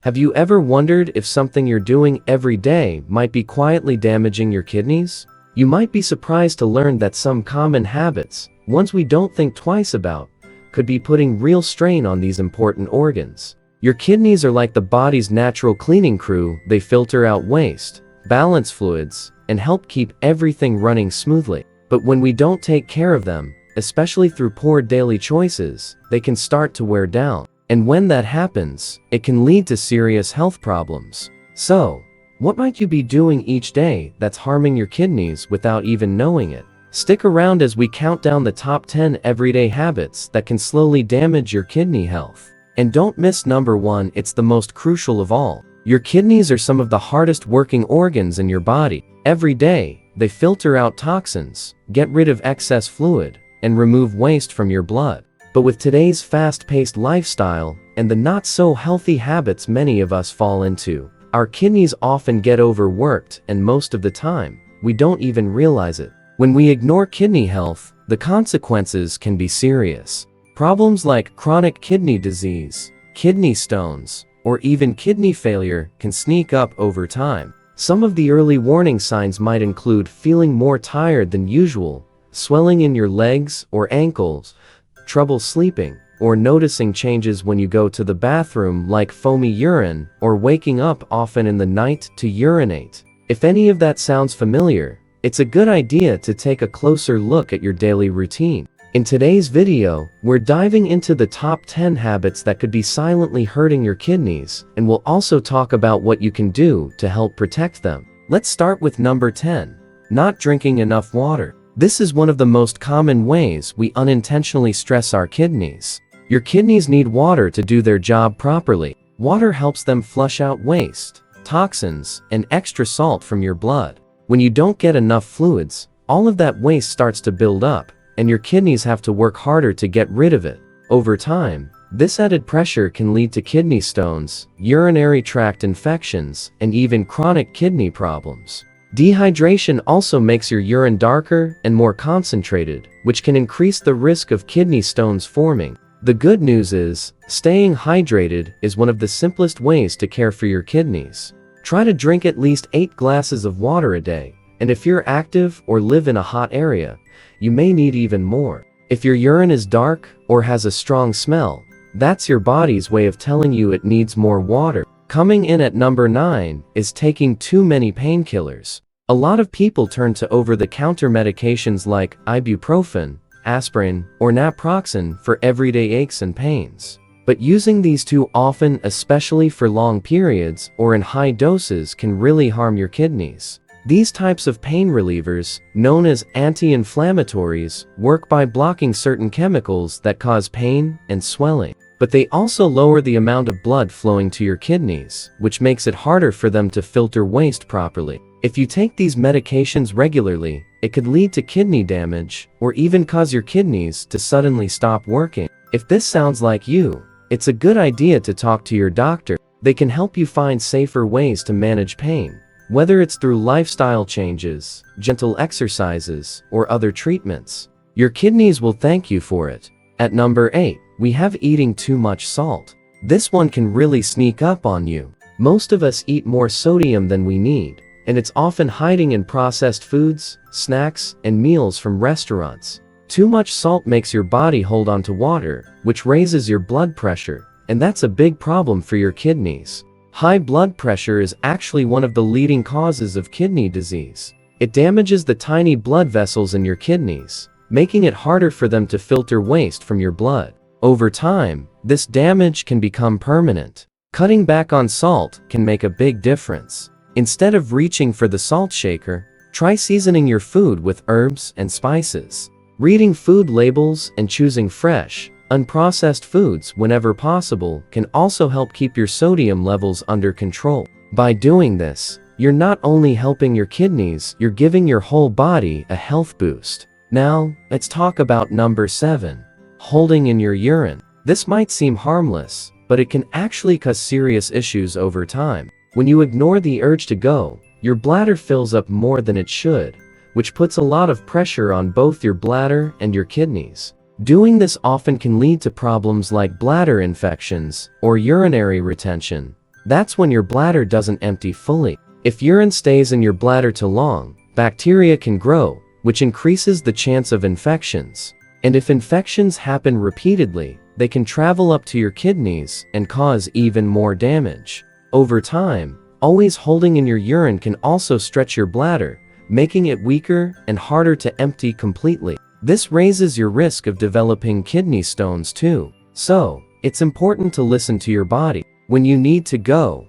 Have you ever wondered if something you're doing every day might be quietly damaging your kidneys? You might be surprised to learn that some common habits, ones we don't think twice about, could be putting real strain on these important organs. Your kidneys are like the body's natural cleaning crew. They filter out waste, balance fluids, and help keep everything running smoothly. But when we don't take care of them, especially through poor daily choices, they can start to wear down. And when that happens, it can lead to serious health problems. So, what might you be doing each day that's harming your kidneys without even knowing it? Stick around as we count down the top 10 everyday habits that can slowly damage your kidney health. And don't miss number 1, it's the most crucial of all. Your kidneys are some of the hardest working organs in your body. Every day, they filter out toxins, get rid of excess fluid, and remove waste from your blood. But with today's fast-paced lifestyle and the not-so-healthy habits many of us fall into, our kidneys often get overworked, and most of the time, we don't even realize it. When we ignore kidney health, the consequences can be serious. Problems like chronic kidney disease, kidney stones, or even kidney failure can sneak up over time. Some of the early warning signs might include feeling more tired than usual, swelling in your legs or ankles, trouble sleeping, or noticing changes when you go to the bathroom like foamy urine, or waking up often in the night to urinate. If any of that sounds familiar, it's a good idea to take a closer look at your daily routine. In today's video, we're diving into the top 10 habits that could be silently hurting your kidneys, and we'll also talk about what you can do to help protect them. Let's start with number 10, not drinking enough water. This is one of the most common ways we unintentionally stress our kidneys. Your kidneys need water to do their job properly. Water helps them flush out waste, toxins, and extra salt from your blood. When you don't get enough fluids, all of that waste starts to build up, and your kidneys have to work harder to get rid of it. Over time, this added pressure can lead to kidney stones, urinary tract infections, and even chronic kidney problems. Dehydration also makes your urine darker and more concentrated, which can increase the risk of kidney stones forming. The good news is, staying hydrated is one of the simplest ways to care for your kidneys. Try to drink at least 8 glasses of water a day, and if you're active or live in a hot area, you may need even more. If your urine is dark or has a strong smell, that's your body's way of telling you it needs more water. Coming in at number 9 is taking too many painkillers. A lot of people turn to over-the-counter medications like ibuprofen, aspirin, or naproxen for everyday aches and pains. But using these too often, especially for long periods or in high doses, can really harm your kidneys. These types of pain relievers, known as anti-inflammatories, work by blocking certain chemicals that cause pain and swelling. But they also lower the amount of blood flowing to your kidneys, which makes it harder for them to filter waste properly. If you take these medications regularly, it could lead to kidney damage, or even cause your kidneys to suddenly stop working. If this sounds like you, it's a good idea to talk to your doctor. They can help you find safer ways to manage pain, whether it's through lifestyle changes, gentle exercises, or other treatments. Your kidneys will thank you for it. At number 8, we have eating too much salt. This one can really sneak up on you. Most of us eat more sodium than we need, and it's often hiding in processed foods, snacks, and meals from restaurants. Too much salt makes your body hold on to water, which raises your blood pressure, and that's a big problem for your kidneys. High blood pressure is actually one of the leading causes of kidney disease. It damages the tiny blood vessels in your kidneys, making it harder for them to filter waste from your blood. Over time, this damage can become permanent. Cutting back on salt can make a big difference. Instead of reaching for the salt shaker, try seasoning your food with herbs and spices. Reading food labels and choosing fresh, unprocessed foods whenever possible can also help keep your sodium levels under control. By doing this, you're not only helping your kidneys, you're giving your whole body a health boost. Now, let's talk about number 7, holding in your urine. This might seem harmless, but it can actually cause serious issues over time. When you ignore the urge to go, your bladder fills up more than it should, which puts a lot of pressure on both your bladder and your kidneys. Doing this often can lead to problems like bladder infections or urinary retention, That's when your bladder doesn't empty fully. If urine stays in your bladder too long, bacteria can grow, which increases the chance of infections. And if infections happen repeatedly, they can travel up to your kidneys and cause even more damage. Over time, always holding in your urine can also stretch your bladder, making it weaker and harder to empty completely. This raises your risk of developing kidney stones too. So, it's important to listen to your body. When you need to go.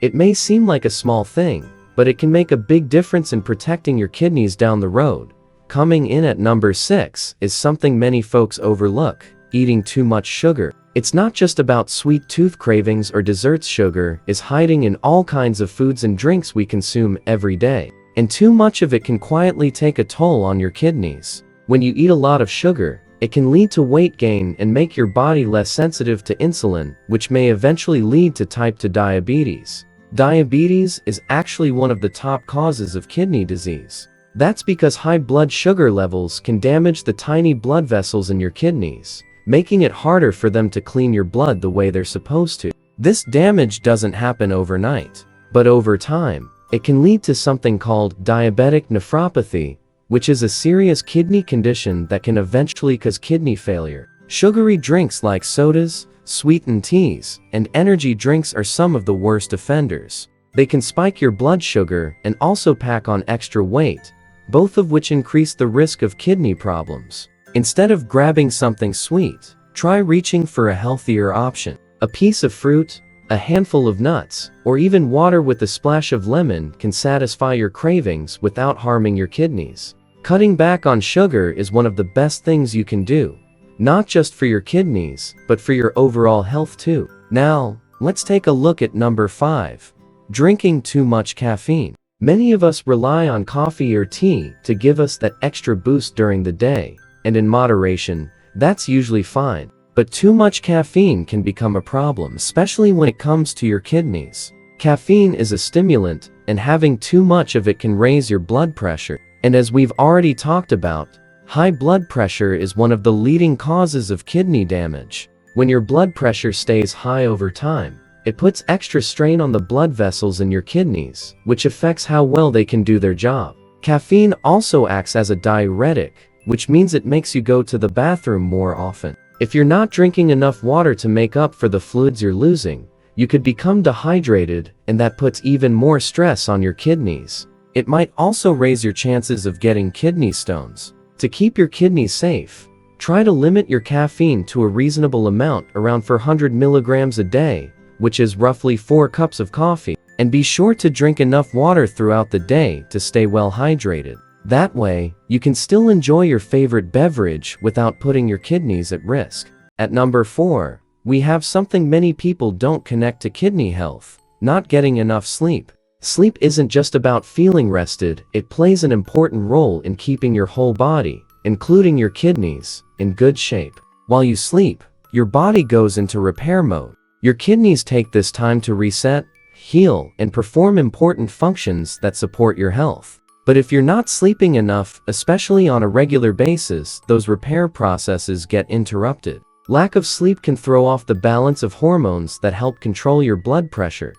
It may seem like a small thing, but it can make a big difference in protecting your kidneys down the road. Coming in at number 6 is something many folks overlook: eating too much sugar. It's not just about sweet tooth cravings or desserts. Sugar is hiding in all kinds of foods and drinks we consume every day, and too much of it can quietly take a toll on your kidneys. When you eat a lot of sugar, it can lead to weight gain and make your body less sensitive to insulin, which may eventually lead to type 2 diabetes. Diabetes is actually one of the top causes of kidney disease. That's because high blood sugar levels can damage the tiny blood vessels in your kidneys, making it harder for them to clean your blood the way they're supposed to. This damage doesn't happen overnight, but over time, it can lead to something called diabetic nephropathy, which is a serious kidney condition that can eventually cause kidney failure. Sugary drinks like sodas, sweetened teas, and energy drinks are some of the worst offenders. They can spike your blood sugar and also pack on extra weight, both of which increase the risk of kidney problems. Instead of grabbing something sweet, try reaching for a healthier option. A piece of fruit, a handful of nuts, or even water with a splash of lemon can satisfy your cravings without harming your kidneys. Cutting back on sugar is one of the best things you can do, not just for your kidneys, but for your overall health too. Now, let's take a look at number 5. Drinking too much caffeine. Many of us rely on coffee or tea to give us that extra boost during the day, and in moderation, that's usually fine. But too much caffeine can become a problem, especially when it comes to your kidneys. Caffeine is a stimulant, and having too much of it can raise your blood pressure. And as we've already talked about, high blood pressure is one of the leading causes of kidney damage. When your blood pressure stays high over time, it puts extra strain on the blood vessels in your kidneys, which affects how well they can do their job. Caffeine also acts as a diuretic, which means it makes you go to the bathroom more often. If you're not drinking enough water to make up for the fluids you're losing, you could become dehydrated, and that puts even more stress on your kidneys. It might also raise your chances of getting kidney stones. To keep your kidneys safe, try to limit your caffeine to a reasonable amount, around 400 milligrams a day, which is roughly 4 cups of coffee, and be sure to drink enough water throughout the day to stay well hydrated. That way, you can still enjoy your favorite beverage without putting your kidneys at risk. At number 4, we have something many people don't connect to kidney health: not getting enough sleep. Sleep isn't just about feeling rested, it plays an important role in keeping your whole body, including your kidneys, in good shape. While you sleep, your body goes into repair mode. Your kidneys take this time to reset, heal, and perform important functions that support your health. But if you're not sleeping enough, especially on a regular basis, those repair processes get interrupted. Lack of sleep can throw off the balance of hormones that help control your blood pressure,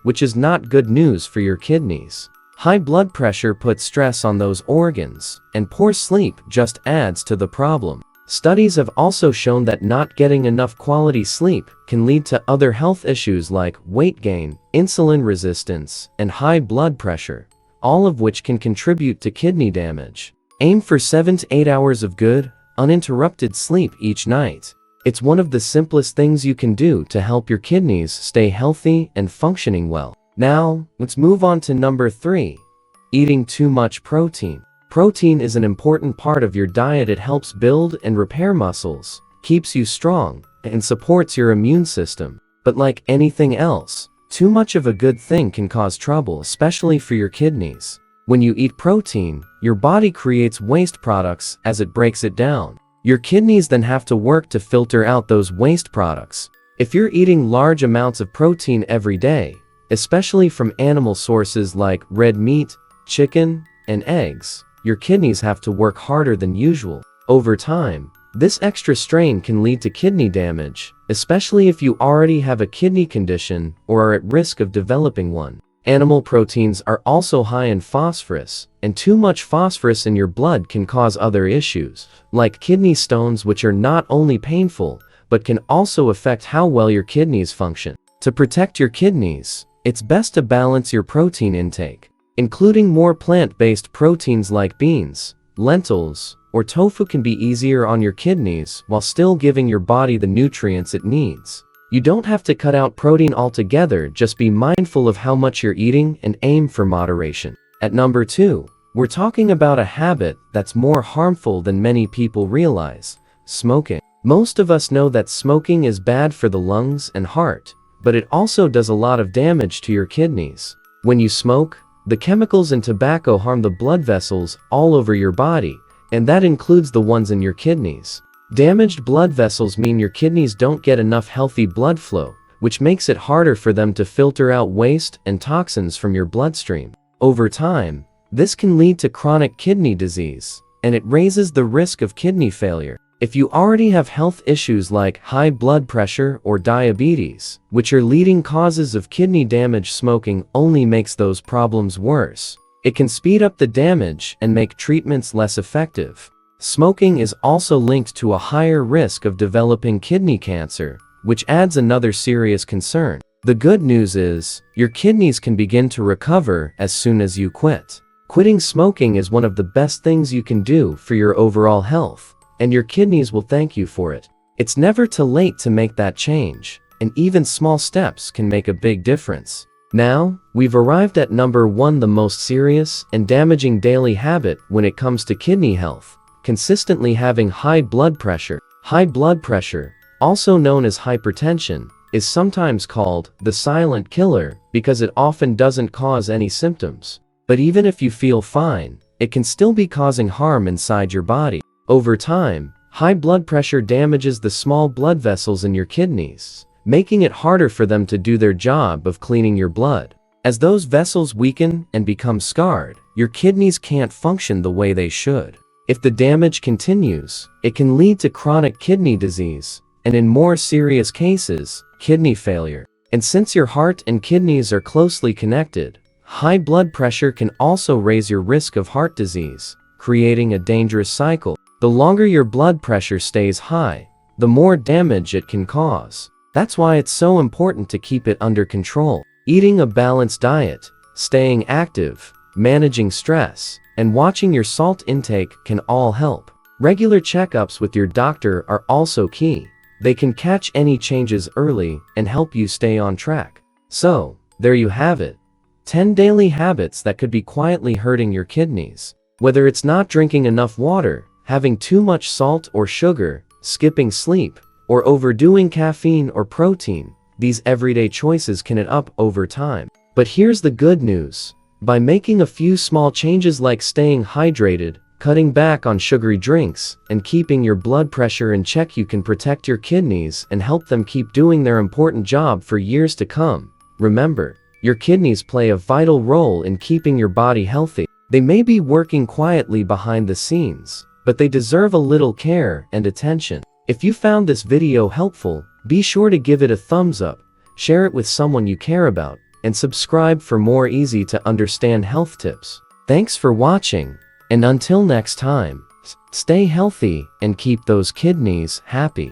which is not good news for your kidneys. High blood pressure puts stress on those organs, and poor sleep just adds to the problem. Studies have also shown that not getting enough quality sleep can lead to other health issues like weight gain, insulin resistance, and high blood pressure, all of which can contribute to kidney damage. Aim for 7 to 8 hours of good, uninterrupted sleep each night. It's one of the simplest things you can do to help your kidneys stay healthy and functioning well. Now, let's move on to number 3. Eating too much protein. Protein is an important part of your diet. It helps build and repair muscles, keeps you strong, and supports your immune system. But like anything else, too much of a good thing can cause trouble, especially for your kidneys. When you eat protein, your body creates waste products as it breaks it down. Your kidneys then have to work to filter out those waste products. If you're eating large amounts of protein every day, especially from animal sources like red meat, chicken, and eggs, your kidneys have to work harder than usual. Over time, This extra strain can lead to kidney damage, especially if you already have a kidney condition or are at risk of developing one. Animal proteins are also high in phosphorus, and too much phosphorus in your blood can cause other issues, like kidney stones, which are not only painful, but can also affect how well your kidneys function. To protect your kidneys, it's best to balance your protein intake. Including more plant-based proteins like beans, lentils, or tofu can be easier on your kidneys while still giving your body the nutrients it needs. You don't have to cut out protein altogether, just be mindful of how much you're eating and aim for moderation. At number 2, we're talking about a habit that's more harmful than many people realize: smoking. Most of us know that smoking is bad for the lungs and heart, but it also does a lot of damage to your kidneys. When you smoke, the chemicals in tobacco harm the blood vessels all over your body, and that includes the ones in your kidneys. Damaged blood vessels mean your kidneys don't get enough healthy blood flow, which makes it harder for them to filter out waste and toxins from your bloodstream. Over time, this can lead to chronic kidney disease, and it raises the risk of kidney failure. If you already have health issues like high blood pressure or diabetes, which are leading causes of kidney damage, smoking only makes those problems worse. It can speed up the damage and make treatments less effective. Smoking is also linked to a higher risk of developing kidney cancer, which adds another serious concern. The good news is, your kidneys can begin to recover as soon as you quit. Quitting smoking is one of the best things you can do for your overall health, and your kidneys will thank you for it. It's never too late to make that change, and even small steps can make a big difference. Now, we've arrived at number 1, the most serious and damaging daily habit when it comes to kidney health: consistently having high blood pressure. High blood pressure, also known as hypertension, is sometimes called the silent killer because it often doesn't cause any symptoms. But even if you feel fine, it can still be causing harm inside your body. Over time, high blood pressure damages the small blood vessels in your kidneys, making it harder for them to do their job of cleaning your blood. As those vessels weaken and become scarred, your kidneys can't function the way they should. If the damage continues, it can lead to chronic kidney disease, and in more serious cases, kidney failure. And since your heart and kidneys are closely connected, high blood pressure can also raise your risk of heart disease, creating a dangerous cycle. The longer your blood pressure stays high, the more damage it can cause. That's why it's so important to keep it under control. Eating a balanced diet, staying active, managing stress, and watching your salt intake can all help. Regular checkups with your doctor are also key. They can catch any changes early and help you stay on track. So, there you have it. 10 daily habits that could be quietly hurting your kidneys. Whether it's not drinking enough water, having too much salt or sugar, skipping sleep, or overdoing caffeine or protein, these everyday choices can add up over time. But here's the good news. By making a few small changes like staying hydrated, cutting back on sugary drinks, and keeping your blood pressure in check, you can protect your kidneys and help them keep doing their important job for years to come. Remember, your kidneys play a vital role in keeping your body healthy. They may be working quietly behind the scenes, but they deserve a little care and attention. If you found this video helpful, be sure to give it a thumbs up, share it with someone you care about, and subscribe for more easy to understand health tips. Thanks for watching, and until next time, stay healthy and keep those kidneys happy.